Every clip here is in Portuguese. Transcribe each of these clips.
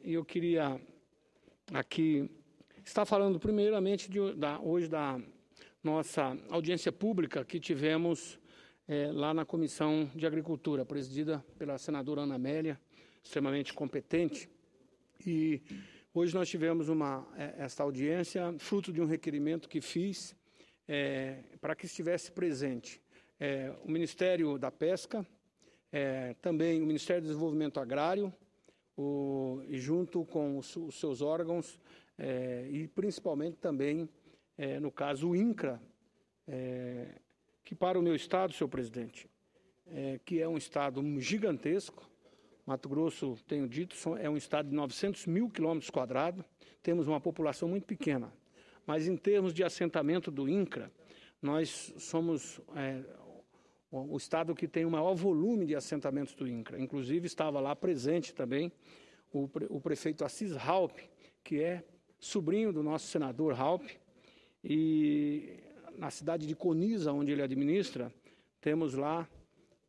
eu queria aqui estar falando primeiramente hoje da nossa audiência pública que tivemos lá na Comissão de Agricultura, presidida pela senadora Ana Amélia, extremamente competente. E hoje nós tivemos esta audiência, fruto de um requerimento que fiz para que estivesse presente o Ministério da Pesca, também o Ministério do Desenvolvimento Agrário, e junto com os seus órgãos, e principalmente também, no caso, o INCRA, que para o meu estado, senhor presidente, que é um estado gigantesco. Mato Grosso, tenho dito, é um estado de 900 mil quilômetros quadrados, temos uma população muito pequena, mas em termos de assentamento do INCRA, nós somos o estado que tem o maior volume de assentamentos do INCRA. Inclusive estava lá presente também o prefeito Assis Raupp, que é sobrinho do nosso senador Raupp, e na cidade de Coniza, onde ele administra, temos lá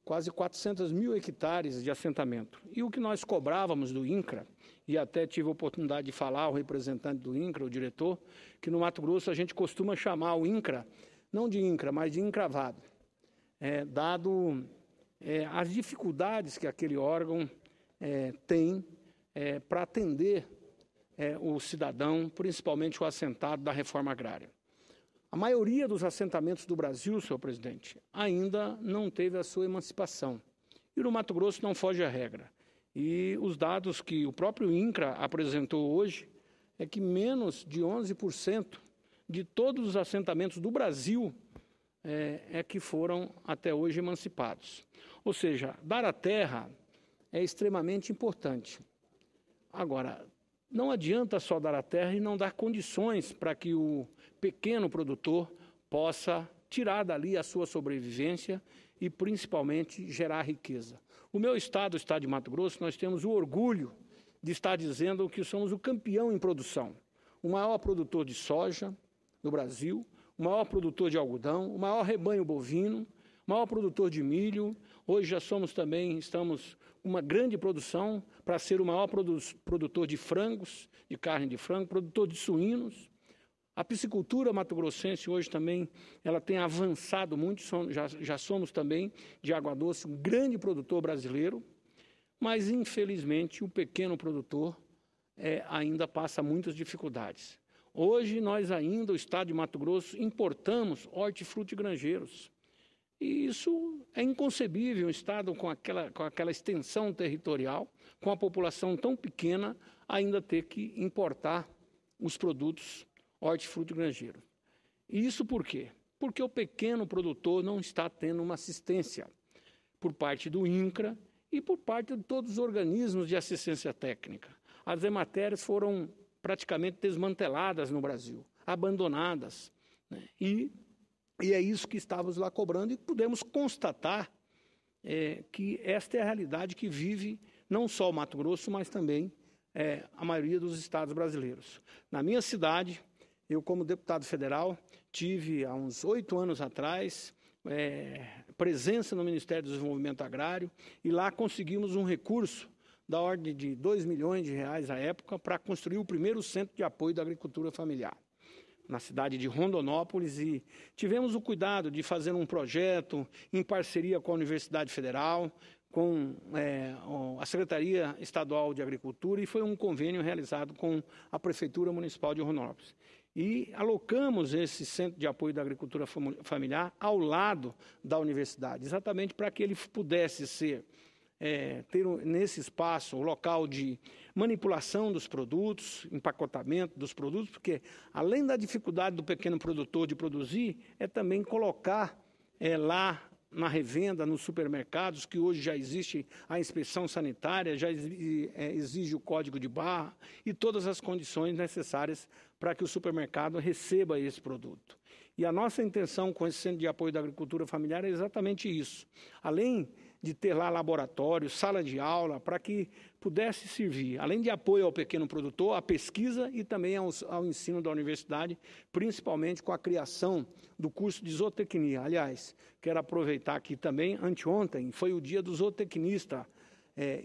quase 400 mil hectares de assentamento. E o que nós cobrávamos do INCRA, e até tive a oportunidade de falar ao representante do INCRA, o diretor, que no Mato Grosso a gente costuma chamar o INCRA, não de INCRA, mas de encravado, dado as dificuldades que aquele órgão tem para atender o cidadão, principalmente o assentado da reforma agrária. A maioria dos assentamentos do Brasil, senhor presidente, ainda não teve a sua emancipação. E no Mato Grosso não foge à regra. E os dados que o próprio INCRA apresentou hoje é que menos de 11% de todos os assentamentos do Brasil que foram até hoje emancipados. Ou seja, dar a terra é extremamente importante. Agora, não adianta só dar a terra e não dar condições para que o pequeno produtor possa tirar dali a sua sobrevivência e, principalmente, gerar riqueza. O meu estado, o estado de Mato Grosso, nós temos o orgulho de estar dizendo que somos o campeão em produção. O maior produtor de soja no Brasil, o maior produtor de algodão, o maior rebanho bovino, o maior produtor de milho. Hoje já estamos uma grande produção para ser o maior produtor de frangos, de carne de frango, produtor de suínos. A piscicultura mato-grossense hoje também ela tem avançado muito, já somos também de Água Doce um grande produtor brasileiro, mas infelizmente o pequeno produtor ainda passa muitas dificuldades. Hoje nós ainda, o estado de Mato Grosso, importamos hortifruti granjeiros. E isso é inconcebível, um estado com aquela extensão territorial, com a população tão pequena, ainda ter que importar os produtos hortifruti granjeiro. E isso por quê? Porque o pequeno produtor não está tendo uma assistência por parte do INCRA e por parte de todos os organismos de assistência técnica. As EMATERs foram praticamente desmanteladas no Brasil, abandonadas, né? E é isso que estávamos lá cobrando e pudemos constatar que esta é a realidade que vive não só o Mato Grosso, mas também a maioria dos estados brasileiros. Na minha cidade, eu como deputado federal, tive há uns 8 anos atrás presença no Ministério do Desenvolvimento Agrário e lá conseguimos um recurso da ordem de R$2 milhões à época para construir o primeiro centro de apoio da agricultura familiar na cidade de Rondonópolis, e tivemos o cuidado de fazer um projeto em parceria com a Universidade Federal, com a Secretaria Estadual de Agricultura, e foi um convênio realizado com a Prefeitura Municipal de Rondonópolis. E alocamos esse Centro de Apoio da Agricultura Familiar ao lado da universidade, exatamente para que ele pudesse ter nesse espaço o local de manipulação dos produtos, empacotamento dos produtos, porque além da dificuldade do pequeno produtor de produzir, é também colocar lá na revenda, nos supermercados, que hoje já existe a inspeção sanitária, já exige o código de barra e todas as condições necessárias para que o supermercado receba esse produto. E a nossa intenção com esse Centro de Apoio da Agricultura Familiar é exatamente isso. Além de ter lá laboratório, sala de aula, para que pudesse servir, além de apoio ao pequeno produtor, à pesquisa e também ao ensino da universidade, principalmente com a criação do curso de zootecnia. Aliás, quero aproveitar aqui também, anteontem, foi o dia do zootecnista,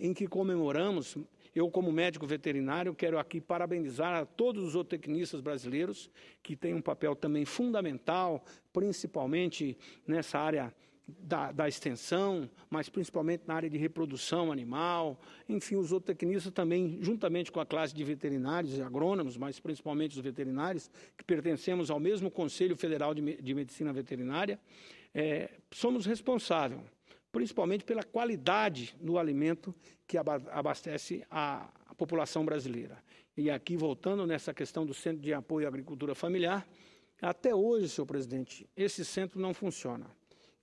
em que comemoramos. Eu, como médico veterinário, quero aqui parabenizar a todos os zootecnistas brasileiros, que têm um papel também fundamental, principalmente nessa área da extensão, mas principalmente na área de reprodução animal. Enfim, os zootecnistas também, juntamente com a classe de veterinários e agrônomos, mas principalmente os veterinários, que pertencemos ao mesmo Conselho Federal de Medicina Veterinária, somos responsáveis, principalmente pela qualidade do alimento que abastece a população brasileira. E aqui, voltando nessa questão do Centro de Apoio à Agricultura Familiar, até hoje, senhor presidente, esse centro não funciona.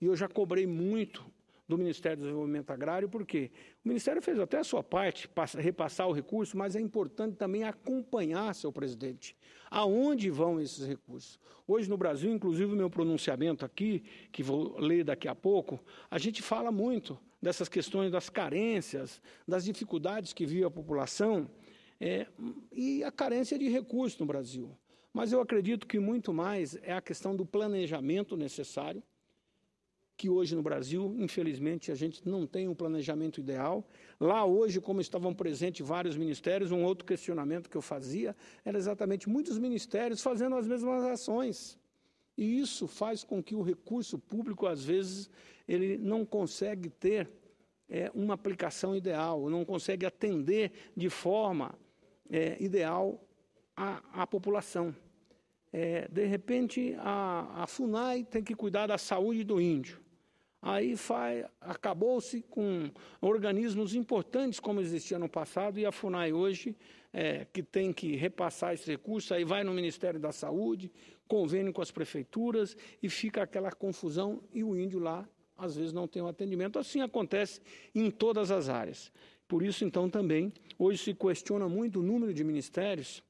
E eu já cobrei muito do Ministério do Desenvolvimento Agrário, porque o Ministério fez até a sua parte, repassar o recurso, mas é importante também acompanhar, senhor presidente, aonde vão esses recursos. Hoje no Brasil, inclusive o meu pronunciamento aqui, que vou ler daqui a pouco, a gente fala muito dessas questões das carências, das dificuldades que vive a população e a carência de recursos no Brasil. Mas eu acredito que muito mais é a questão do planejamento necessário, que hoje no Brasil, infelizmente, a gente não tem um planejamento ideal. Lá hoje, como estavam presentes vários ministérios, um outro questionamento que eu fazia era exatamente muitos ministérios fazendo as mesmas ações. E isso faz com que o recurso público, às vezes, ele não consegue ter uma aplicação ideal, não consegue atender de forma ideal a população. De repente, a FUNAI tem que cuidar da saúde do índio. Aí acabou-se com organismos importantes como existia no passado, e a FUNAI hoje, que tem que repassar esse recurso, aí vai no Ministério da Saúde, convênio com as prefeituras, e fica aquela confusão, e o índio lá, às vezes, não tem um atendimento. Assim acontece em todas as áreas. Por isso, então, também, hoje se questiona muito o número de ministérios.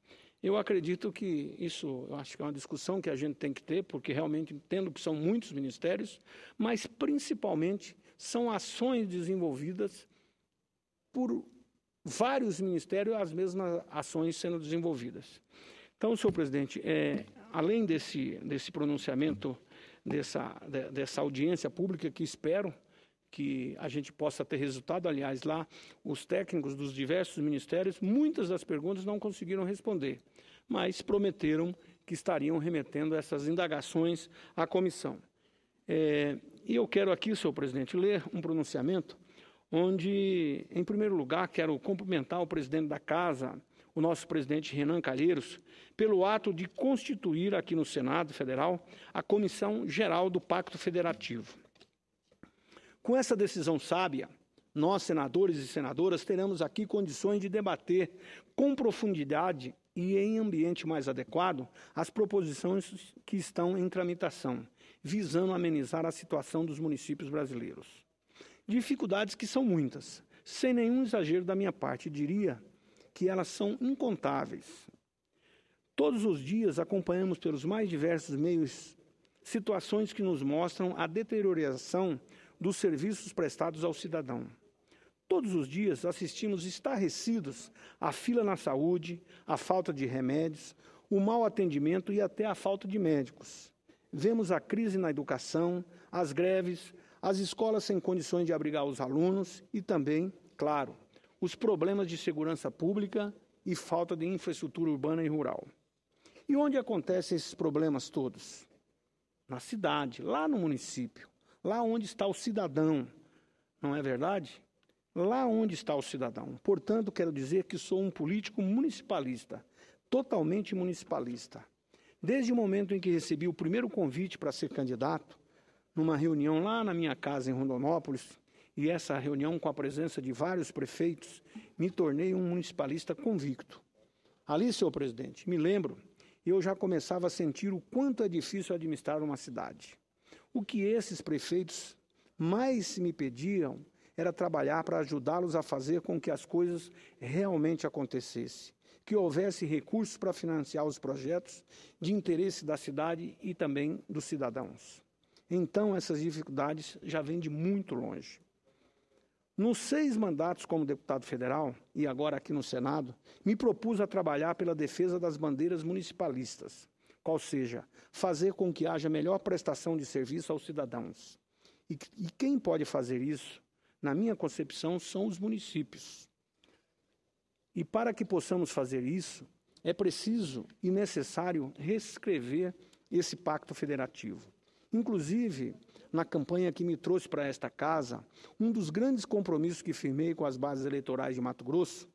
Eu acredito que isso, eu acho que é uma discussão que a gente tem que ter, porque realmente entendo que são muitos ministérios, mas principalmente são ações desenvolvidas por vários ministérios, as mesmas ações sendo desenvolvidas. Então, senhor presidente, além desse pronunciamento, dessa audiência pública que espero que a gente possa ter resultado, aliás, lá os técnicos dos diversos ministérios, muitas das perguntas não conseguiram responder, mas prometeram que estariam remetendo essas indagações à comissão. E eu quero aqui, senhor presidente, ler um pronunciamento onde, em primeiro lugar, quero cumprimentar o presidente da Casa, o nosso presidente Renan Calheiros, pelo ato de constituir aqui no Senado Federal a Comissão Geral do Pacto Federativo. Com essa decisão sábia, nós, senadores e senadoras, teremos aqui condições de debater com profundidade e em ambiente mais adequado as proposições que estão em tramitação, visando amenizar a situação dos municípios brasileiros. Dificuldades que são muitas, sem nenhum exagero da minha parte, diria que elas são incontáveis. Todos os dias acompanhamos pelos mais diversos meios situações que nos mostram a deterioração dos serviços prestados ao cidadão. Todos os dias assistimos estarrecidos à fila na saúde, à falta de remédios, o mau atendimento e até a falta de médicos. Vemos a crise na educação, as greves, as escolas sem condições de abrigar os alunos e também, claro, os problemas de segurança pública e falta de infraestrutura urbana e rural. E onde acontecem esses problemas todos? Na cidade, lá no município. Lá onde está o cidadão, não é verdade? Lá onde está o cidadão. Portanto, quero dizer que sou um político municipalista, totalmente municipalista. Desde o momento em que recebi o primeiro convite para ser candidato, numa reunião lá na minha casa em Rondonópolis, e essa reunião com a presença de vários prefeitos, me tornei um municipalista convicto. Ali, senhor presidente, me lembro, eu já começava a sentir o quanto é difícil administrar uma cidade. O que esses prefeitos mais me pediam era trabalhar para ajudá-los a fazer com que as coisas realmente acontecessem, que houvesse recursos para financiar os projetos de interesse da cidade e também dos cidadãos. Então, essas dificuldades já vêm de muito longe. Nos 6 mandatos como deputado federal, e agora aqui no Senado, me propus a trabalhar pela defesa das bandeiras municipalistas, qual seja, fazer com que haja melhor prestação de serviço aos cidadãos. E quem pode fazer isso, na minha concepção, são os municípios. E para que possamos fazer isso, é preciso e necessário reescrever esse pacto federativo. Inclusive, na campanha que me trouxe para esta casa, um dos grandes compromissos que firmei com as bases eleitorais de Mato Grosso,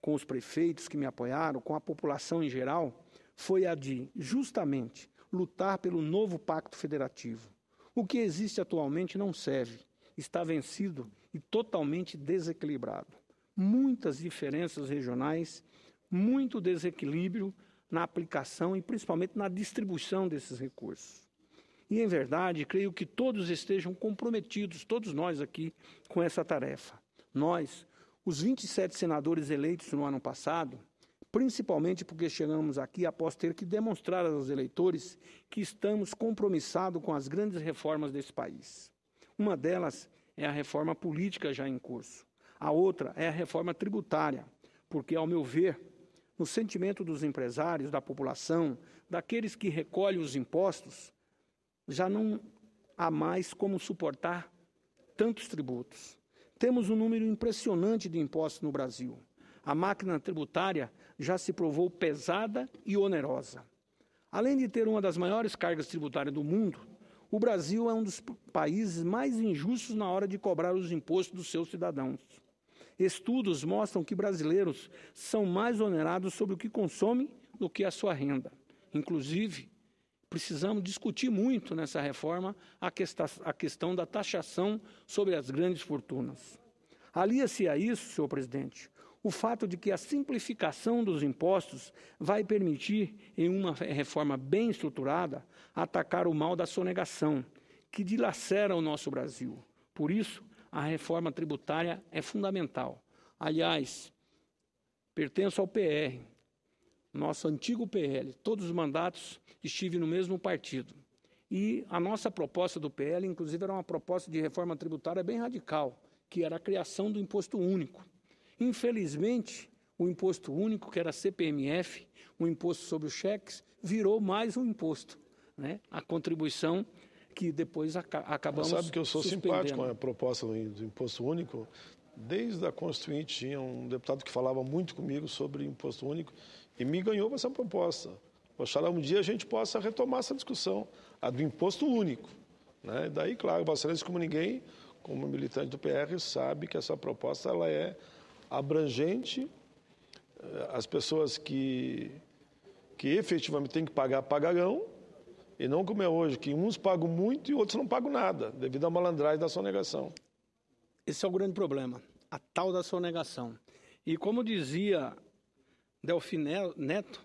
com os prefeitos que me apoiaram, com a população em geral, foi a de, justamente, lutar pelo novo pacto federativo. O que existe atualmente não serve, está vencido e totalmente desequilibrado. Muitas diferenças regionais, muito desequilíbrio na aplicação e principalmente na distribuição desses recursos. E, em verdade, creio que todos estejam comprometidos, todos nós aqui, com essa tarefa. Nós, os 27 senadores eleitos no ano passado, principalmente porque chegamos aqui após ter que demonstrar aos eleitores que estamos compromissados com as grandes reformas desse país. Uma delas é a reforma política já em curso. A outra é a reforma tributária, porque, ao meu ver, no sentimento dos empresários, da população, daqueles que recolhem os impostos, já não há mais como suportar tantos tributos. Temos um número impressionante de impostos no Brasil. A máquina tributária já se provou pesada e onerosa. Além de ter uma das maiores cargas tributárias do mundo, o Brasil é um dos países mais injustos na hora de cobrar os impostos dos seus cidadãos. Estudos mostram que brasileiros são mais onerados sobre o que consomem do que a sua renda. Inclusive, precisamos discutir muito nessa reforma a questão da taxação sobre as grandes fortunas. Alia-se a isso, senhor presidente, o fato de que a simplificação dos impostos vai permitir, em uma reforma bem estruturada, atacar o mal da sonegação, que dilacera o nosso Brasil. Por isso, a reforma tributária é fundamental. Aliás, pertenço ao PR, nosso antigo PL, todos os mandatos estive no mesmo partido. E a nossa proposta do PL, inclusive, era uma proposta de reforma tributária bem radical, que era a criação do imposto único. Infelizmente, o imposto único, que era CPMF, o imposto sobre os cheques, virou mais um imposto, né? A contribuição que depois acabamos suspendendo. Sabe que eu sou simpático com a proposta do imposto único. Desde a Constituinte tinha um deputado que falava muito comigo sobre imposto único e me ganhou com essa proposta. Oxalá um dia a gente possa retomar essa discussão, a do imposto único, né? E daí, claro, Vossa Excelência, como ninguém, como militante do PR, sabe que essa proposta ela é abrangente. As pessoas que efetivamente têm que pagar, pagarão, e não como é hoje, que uns pagam muito e outros não pagam nada, devido à malandragem da sonegação. Esse é o grande problema, a tal da sonegação. E como dizia Delfim Neto,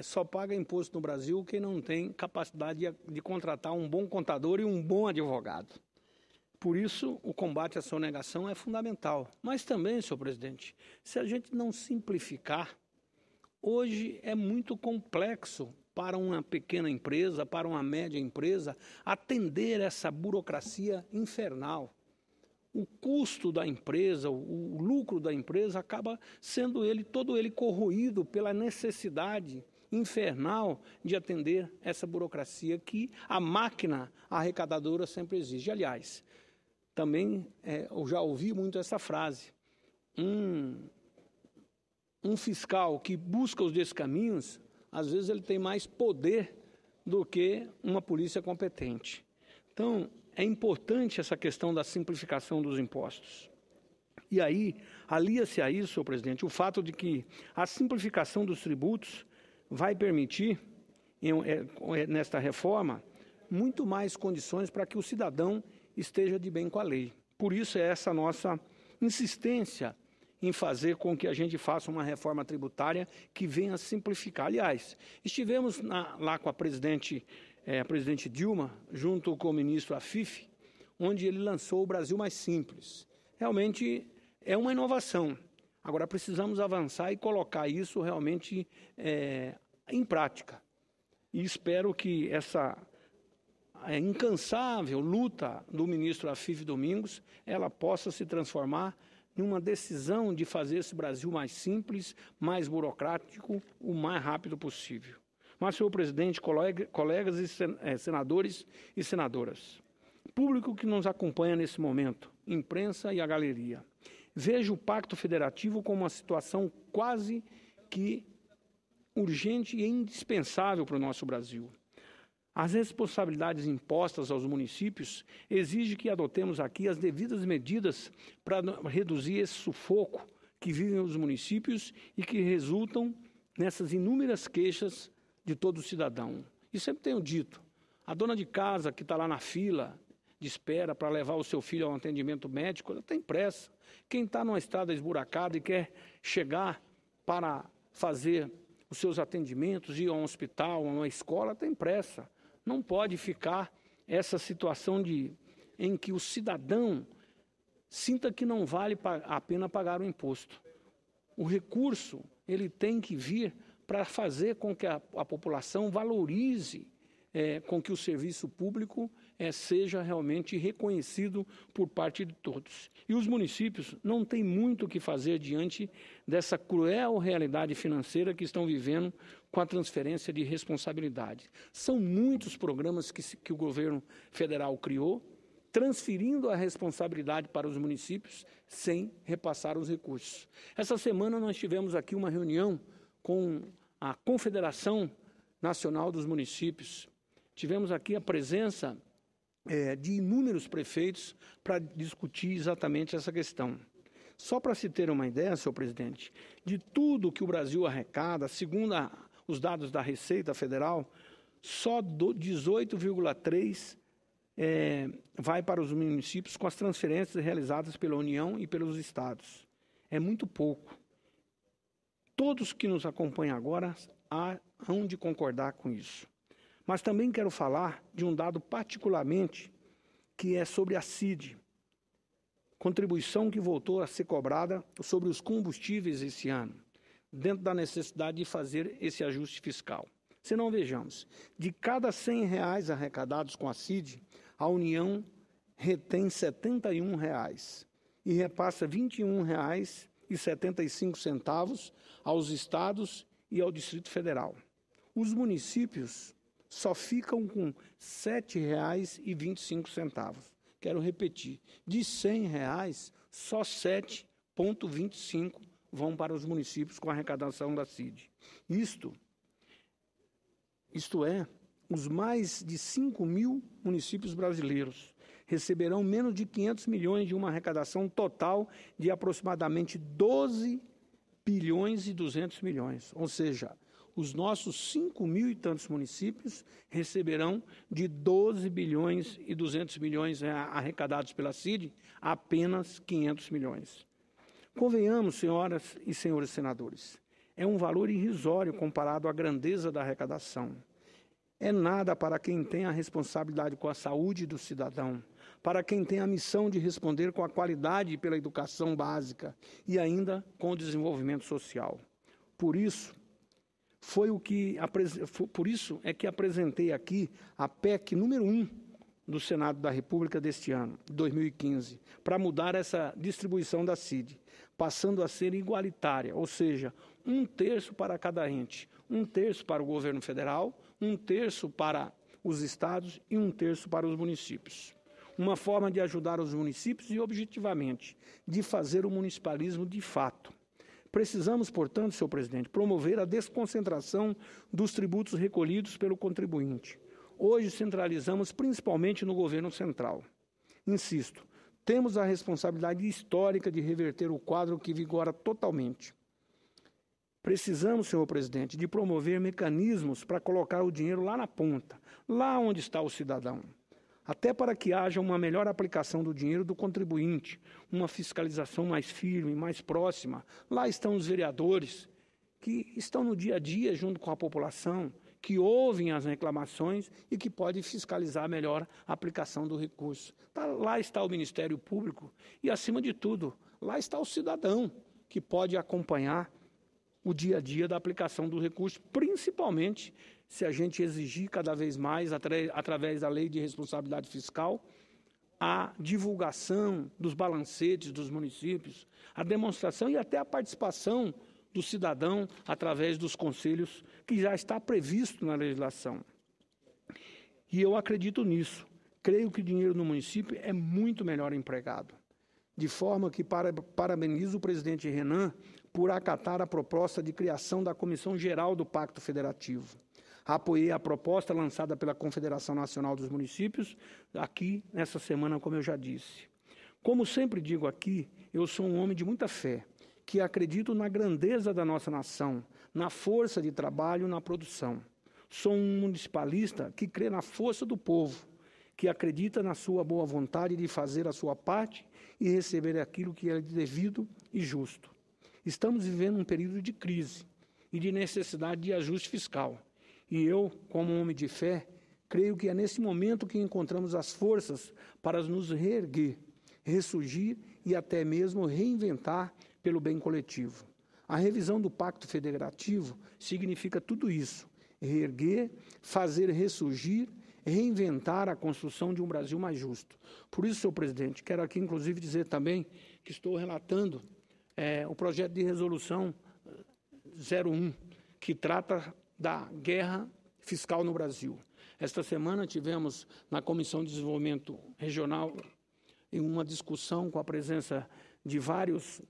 só paga imposto no Brasil quem não tem capacidade de contratar um bom contador e um bom advogado. Por isso, o combate à sonegação é fundamental. Mas também, senhor presidente, se a gente não simplificar, hoje é muito complexo para uma pequena empresa, para uma média empresa, atender essa burocracia infernal. O custo da empresa, o lucro da empresa acaba sendo todo ele corroído pela necessidade infernal de atender essa burocracia que a máquina arrecadadora sempre exige. Aliás, também eu já ouvi muito essa frase. Um fiscal que busca os descaminhos, às vezes ele tem mais poder do que uma polícia competente. Então, é importante essa questão da simplificação dos impostos. E aí, alia-se a isso, senhor presidente, o fato de que a simplificação dos tributos vai permitir, nesta reforma, muito mais condições para que o cidadão esteja de bem com a lei. Por isso é essa nossa insistência em fazer com que a gente faça uma reforma tributária que venha simplificar. Aliás, estivemos lá com a presidente Dilma, junto com o ministro Afif, onde ele lançou o Brasil Mais Simples. Realmente é uma inovação. Agora precisamos avançar e colocar isso realmente em prática. E espero que essa incansável luta do ministro Afif Domingos, ela possa se transformar em uma decisão de fazer esse Brasil mais simples, mais burocrático, o mais rápido possível. Mas, senhor presidente, colegas e senadores e senadoras, público que nos acompanha nesse momento, imprensa e a galeria, Vejo o Pacto Federativo como uma situação quase que urgente e indispensável para o nosso Brasil. As responsabilidades impostas aos municípios exigem que adotemos aqui as devidas medidas para reduzir esse sufoco que vivem os municípios e que resultam nessas inúmeras queixas de todo cidadão. E sempre tenho dito, a dona de casa que está lá na fila de espera para levar o seu filho ao atendimento médico, ela tem pressa. Quem está numa estrada esburacada e quer chegar para fazer os seus atendimentos, ir a um hospital, a uma escola, tem pressa. Não pode ficar essa situação em que o cidadão sinta que não vale a pena pagar o imposto. O recurso ele tem que vir para fazer com que a população valorize, com que o serviço público seja realmente reconhecido por parte de todos. E os municípios não têm muito o que fazer diante dessa cruel realidade financeira que estão vivendo com a transferência de responsabilidade. São muitos programas que o governo federal criou, transferindo a responsabilidade para os municípios sem repassar os recursos. Essa semana nós tivemos aqui uma reunião com a Confederação Nacional dos Municípios. Tivemos aqui a presença de inúmeros prefeitos para discutir exatamente essa questão. Só para se ter uma ideia, senhor presidente, de tudo que o Brasil arrecada, segundo os dados da Receita Federal, só 18,3% vai para os municípios com as transferências realizadas pela União e pelos estados. É muito pouco. Todos que nos acompanham agora hão de concordar com isso. Mas também quero falar de um dado particularmente que é sobre a CID, contribuição que voltou a ser cobrada sobre os combustíveis esse ano, dentro da necessidade de fazer esse ajuste fiscal. Se não, vejamos, de cada R$100 arrecadados com a CID, a União retém R$71 e repassa R$21,75 aos estados e ao Distrito Federal. Os municípios só ficam com R$ 7,25. Quero repetir, de R$100, só 7,25 vão para os municípios com a arrecadação da CID. Isto é, os mais de 5 mil municípios brasileiros receberão menos de 500 milhões de uma arrecadação total de aproximadamente 12 bilhões e 200 milhões, ou seja, os nossos 5 mil e tantos municípios receberão de 12 bilhões e 200 milhões arrecadados pela CID, apenas 500 milhões. Convenhamos, senhoras e senhores senadores, é um valor irrisório comparado à grandeza da arrecadação. É nada para quem tem a responsabilidade com a saúde do cidadão, para quem tem a missão de responder com a qualidade pela educação básica e ainda com o desenvolvimento social. Por isso é que apresentei aqui a PEC número 1 do Senado da República deste ano, 2015, para mudar essa distribuição da CID, passando a ser igualitária, ou seja, 1/3 para cada ente, 1/3 para o governo federal, 1/3 para os estados e 1/3 para os municípios. Uma forma de ajudar os municípios e, objetivamente, de fazer o municipalismo de fato. Precisamos, portanto, senhor presidente, promover a desconcentração dos tributos recolhidos pelo contribuinte. Hoje centralizamos principalmente no governo central. Insisto, temos a responsabilidade histórica de reverter o quadro que vigora totalmente. Precisamos, senhor presidente, de promover mecanismos para colocar o dinheiro lá na ponta, lá onde está o cidadão. Até para que haja uma melhor aplicação do dinheiro do contribuinte, uma fiscalização mais firme, mais próxima. Lá estão os vereadores, que estão no dia a dia junto com a população, que ouvem as reclamações e que podem fiscalizar melhor a aplicação do recurso. Lá está o Ministério Público e, acima de tudo, lá está o cidadão, que pode acompanhar o dia a dia da aplicação do recurso, principalmente se a gente exigir cada vez mais, através da Lei de Responsabilidade Fiscal, a divulgação dos balancetes dos municípios, a demonstração e até a participação do cidadão através dos conselhos, que já está previsto na legislação. E eu acredito nisso. Creio que o dinheiro no município é muito melhor empregado. de forma que parabenizo o presidente Renan por acatar a proposta de criação da Comissão Geral do Pacto Federativo. Apoiei a proposta lançada pela Confederação Nacional dos Municípios, aqui nessa semana, como eu já disse. Como sempre digo aqui, eu sou um homem de muita fé, que acredito na grandeza da nossa nação, na força de trabalho, na produção. Sou um municipalista que crê na força do povo, que acredita na sua boa vontade de fazer a sua parte e receber aquilo que é devido e justo. Estamos vivendo um período de crise e de necessidade de ajuste fiscal. E eu, como homem de fé, creio que é nesse momento que encontramos as forças para nos reerguer, ressurgir e até mesmo reinventar pelo bem coletivo. A revisão do Pacto Federativo significa tudo isso: reerguer, fazer ressurgir, reinventar a construção de um Brasil mais justo. Por isso, senhor presidente, quero aqui inclusive dizer também que estou relatando o projeto de resolução 01, que trata da guerra fiscal no Brasil. Esta semana tivemos na Comissão de Desenvolvimento Regional uma discussão com a presença de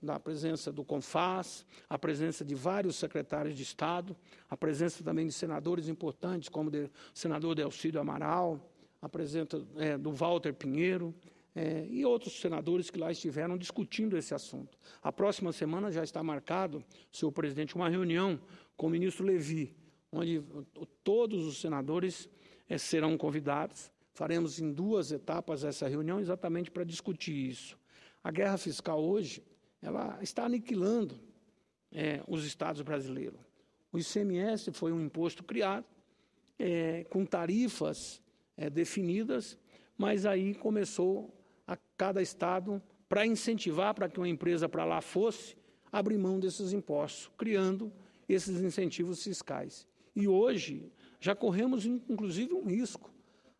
da presença do CONFAS, a presença de vários secretários de Estado, a presença também de senadores importantes, como o senador Delcídio Amaral, a presença do Walter Pinheiro, e outros senadores que lá estiveram discutindo esse assunto. A próxima semana já está marcado, senhor presidente, uma reunião com o ministro Levi, onde todos os senadores serão convidados. Faremos em 2 etapas essa reunião exatamente para discutir isso. A guerra fiscal hoje, ela está aniquilando os estados brasileiros. O ICMS foi um imposto criado, com tarifas definidas, mas aí começou a cada estado, para incentivar para que uma empresa para lá fosse, abrir mão desses impostos, criando esses incentivos fiscais. E hoje já corremos, inclusive, um risco.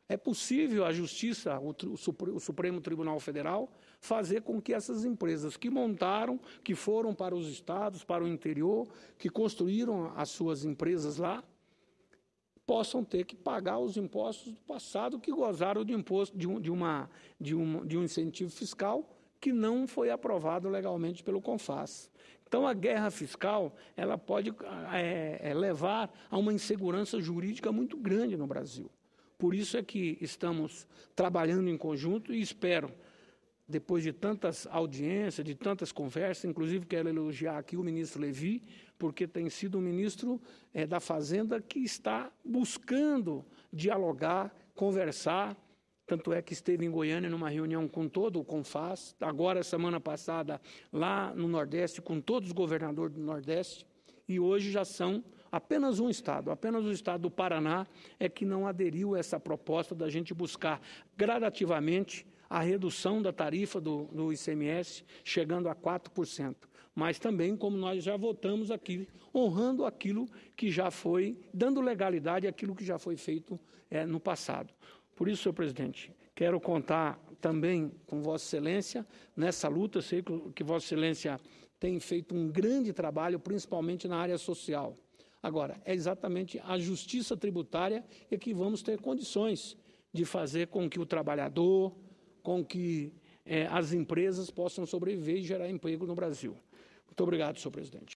É possível a Justiça, o Supremo Tribunal Federal, fazer com que essas empresas que montaram, que foram para os estados, para o interior, que construíram as suas empresas lá, possam ter que pagar os impostos do passado que gozaram de imposto de um incentivo fiscal que não foi aprovado legalmente pelo CONFAS. Então, a guerra fiscal ela pode levar a uma insegurança jurídica muito grande no Brasil. Por isso é que estamos trabalhando em conjunto e espero, depois de tantas audiências, de tantas conversas, inclusive quero elogiar aqui o ministro Levi, porque tem sido um ministro da Fazenda que está buscando dialogar, conversar, tanto é que esteve em Goiânia numa reunião com todo o CONFAS, agora, semana passada, lá no Nordeste, com todos os governadores do Nordeste, e hoje já são apenas o estado do Paraná é que não aderiu a essa proposta da gente buscar gradativamente a redução da tarifa do ICMS, chegando a 4%. Mas também, como nós já votamos aqui, honrando aquilo que já foi, dando legalidade àquilo que já foi feito no passado. Por isso, senhor presidente, quero contar também com Vossa Excelência nessa luta. Sei que Vossa Excelência tem feito um grande trabalho, principalmente na área social. Agora, é exatamente a justiça tributária que vamos ter condições de fazer com que o trabalhador, com que as empresas possam sobreviver e gerar emprego no Brasil. Muito obrigado, senhor presidente.